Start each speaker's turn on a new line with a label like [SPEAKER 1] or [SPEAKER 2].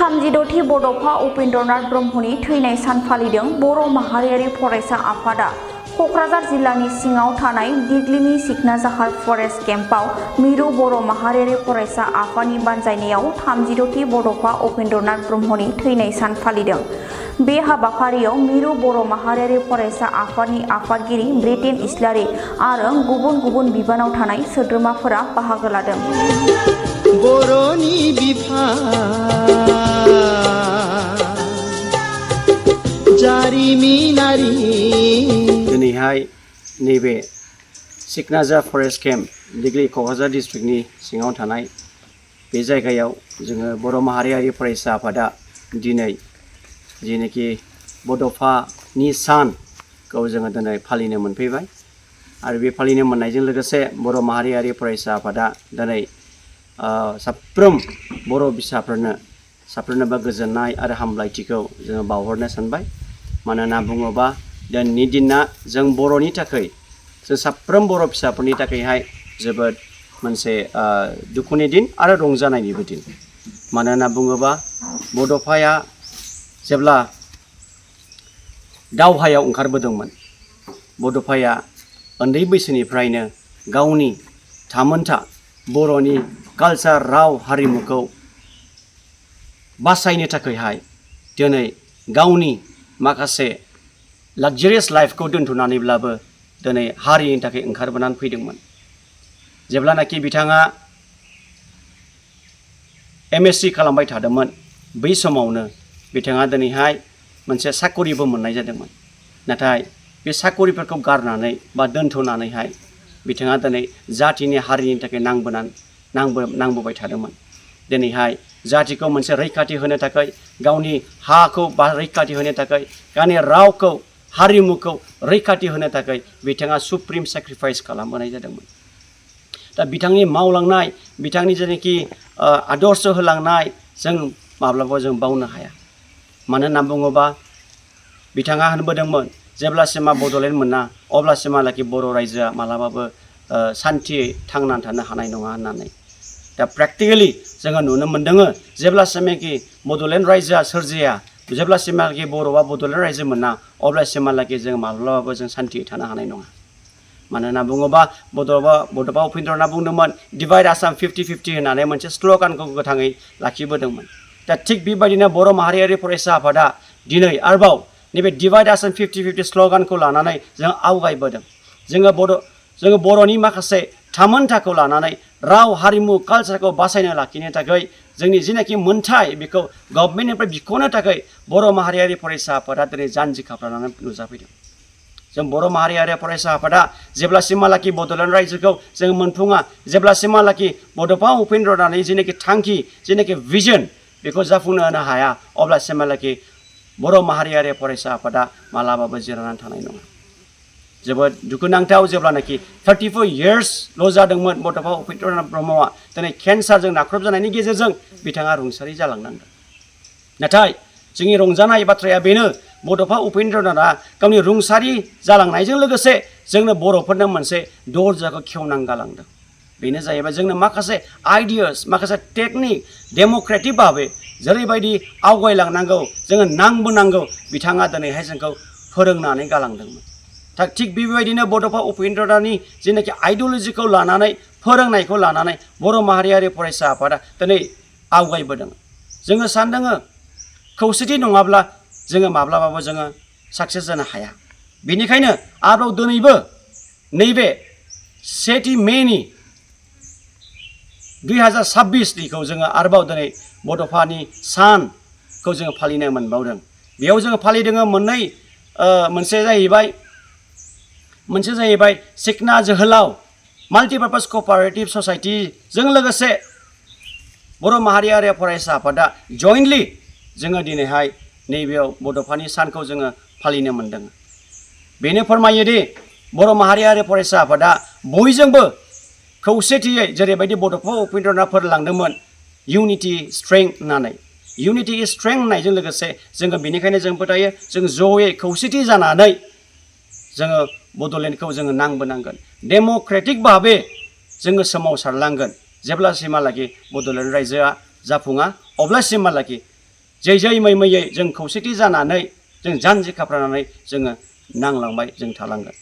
[SPEAKER 1] 36थि बड'फा उपेन्द्रनाथ ब्रह्मनि थैनाय सान फालिदों बर' माहारियारि फरायसा आफादा। क'क्राझार जिल्लानि सिङाव थानाय दिग्लिनि सिकनाझाहार फरेस्ट केम्पआव मिरु बर' माहारियारि फरायसा आफादनि बानजायनायाव 36थि बड'फा उपेन्द्रनाथ ब्रह्मनि थैनाय सान फालिदों। बे हाबाफारियाव मिरु बर' माहारियारि फरायसा आफादनि आफादगिरि ब्रिटेन इस्लारि आरो गुबुन गुबुन बिबानाव थानाय सोद्रोमाफोरा बाहागो लादों।
[SPEAKER 2] बर'नि बिफा जारिमिनारि
[SPEAKER 3] दिनैहाय नैबे सिकनाझाहार फरेस्ट केम्प दिग्लि क'क्राझार डिस्ट्रिक्टनि सिङाव थानाय बे जायगायाव जोङो बर' माहारियारि फरायसा आफादा दिनै जेनोखि बड'फानि सानखौ जोङो दिनै फालिनो मोनफैबाय आरो बे फालिनो मोननायजों लोगोसे बर' माहारियारि फरायसा आफादा दिनै साफ्रोम बर' फिसाफोरनो साफ्रोमनोबो गोजोननाय आरो हामलायथिखौ जोङो बावहरनो सानबाय। मानोना बुङोबा दिनैनि दिना जों बर'नि थाखाय जों साफ्रोम बर' फिसाफोरनि थाखायहाय जोबोद मोनसे दुखुनि दिन आरो रंजानायनिबो दिन। मानोना बुङोबा बड'फाया जेब्ला दावहायाव ओंखारबोदोंमोन, बड'फाया उन्दै बैसोनिफ्रायनो गावनि थामोनथा बर'नि कालचार राव हारिमुखौ बासायनो थाखायहाय दिनै गावनि माखासे लाक्जारियास लाइफखौ दोनथ'नानैब्लाबो दिनै हारिनि थाखाय ओंखारबोनानै फैदोंमोन। जेब्लानाखि बिथाङा MSc खालामबाय थादोंमोन, बै समावनो बिथाङा दिनैहाय मोनसे साकरिबो मोननाय जादोंमोन। नाथाय बे साकरिफोरखौ गारनानै बा दोनथ'नानैहाय बिथाङा दिनै जातिनि हारिनि थाखाय नांबोबाय थादोंमोन। दिनैहाय जातिखौ मोनसे रैखाथि होनो थाखाय, गावनि हाखौ रैखाथि होनो थाखाय, गावनि रावखौ हारिमुखौ रैखाथि होनो थाखाय बिथाङा सुप्रिम सेक्रिफाइस खालामबोनाय जादोंमोन। दा बिथांनि मावलांनाय, बिथांनि जेनाखि आदर्श होलांनाय जों माब्लाबाबो जों बावनो हाया। मानो होनना बुङोबा बिथाङा होनबोदोंमोन जेब्लासिमा बड'लेण्ड मोना अब्लासिमहालागै बर' रायजोआ मालाबाबो सान्थियै थांनानै थानो हानाय नङा होननानै। दा प्रेक्टिकेलि जोङो नुनो मोनदों जेब्लासिमहालागै बड'लेण्ड रायजोआ सोरजिया, जेब्लासिमहालागै बर'आ बड'लेण्ड रायजो मोना अब्लासिमहालागै जों माब्लाबाबो जों सान्थियै थानो हानाय नङा। मानो होनना बुङोबा बड'फा उपेन्द्रनाथआ बुंदोंमोन डिभाइड आसाम 50-50 होननानै मोनसे स्ल'गानखौ गोथाङै लाखिबोदोंमोन। दा थिग बेबायदिनो बर' माहारियारि फरायसा आफादा दिनै आरोबाव नैबे डिभाइड आसाम 50-50 स्ल'गानखौ लानानै जों आवगायबोदों। जोङो बर'नि माखासे थामोनथाखौ लानानै राव हारिमु कालचारखौ बासायनो लाखिनो थाखाय जोंनि जिनाखि मोन्थाय बेखौ गभर्नमेन्टनिफ्राय बिख'नो थाखाय बर' माहारियारि फरायसा आफादा दिनै जानजि खाफ्रानानै नुजाफैदों। जों बर' माहारियारि फरायसा आफादा जेब्लासिमहालागै बड'लेण्ड रायजोखौ जों मोनफुङा, जेब्लासिमहालागै बड'फा उपेन्द्रनाथनि जिनाखि थांखि, जिनाखि भिजन बेखौ जाफुंनो होनो हाया, अब्लासिमहालागै बर' माहारियारि फरायसा आफादा मालाबाबो जिरायनानै थानाय नङा। जोबोद दुखुनांथाव जेब्लानाखि 34 इयार्सल' जादोंमोन बड'फा उपेन्द्रनाथ ब्रह्मआ दिनै केन्सारजों नाख्रबजानायनि गेजेरजों बिथाङा रुंसारि जालांनांदों। नाथाय जोंनि रंजानाय बाथ्राया बेनो बड'फा उपेन्द्रनाथआ गावनि रुंसारि जालांनायजों लोगोसे जोंनो बर'फोरनो मोनसे दरजाखौ खेवनानै गालांदों। बेनो जाहैबाय जोंनो माखासे आइडियास, माखासे टेकनिक डेम'क्रेटिक भाबै जेरैबायदि आवगायलांनांगौ, जोङो नांबोनांगौ, बिथाङा दिनैहाय जोंखौ फोरोंनानै गालांदोंमोन। थिग बेबायदिनो बड'फा उपेन्द्रनाथनि जेनाखि आइडिय'लजिखौ लानानै, फोरोंनायखौ लानानै बर' माहारियारि फरायसा आफादा दिनै आवगायबोदों। जोङो सानदों खौसेथि नङाब्ला जोङो माब्लाबाबो जोङो साक्सेस जानो हाया। बेनिखायनो आरोबाव दिनैबो नैबे 1 मेनि 2026निखौ जोङो आरोबाव दिनै बड'फानि सानखौ जोङो फालिनो मोनबावदों। बेयाव जोङो फालिदों मोनसे जाहैबाय सिकना जोहोलाव माल्टिपार्पास क'अपारेटिभ ससाइटिजों लोगोसे बर' माहारियारि फरायसा आफादा जयेन्टलि जोङो दिनैहाय नैबेयाव बड'फानि सानखौ जोङो फालिनो मोनदों। बेनो फोरमायोदि बर' माहारियारि फरायसा आफादा बयजोंबो खौसेथियै जेरैबायदि बड'फा उपेन्द्रनाथ फोरलांदोंमोन इउनिटि स्ट्रेंथ होननानै, इउनिटि इज स्ट्रेंथ होननायजों लोगोसे जोङो बेनिखायनो जों फोथायो जों जयै खौसेथि जानानै जोङो बड'लेण्डखौ जोङो नांबोनांगोन। डेम'क्रेटिक भाबै जोङो सोमावसारलांगोन जेब्लासिमहालागै बड'लेण्ड रायजोआ जाफुङा अब्लासिमहालागै जै जै मै मैयै जों खौसेथि जानानै जों जानजि खाफ्रानानै जोङो नांलांबाय जों थालांगोन।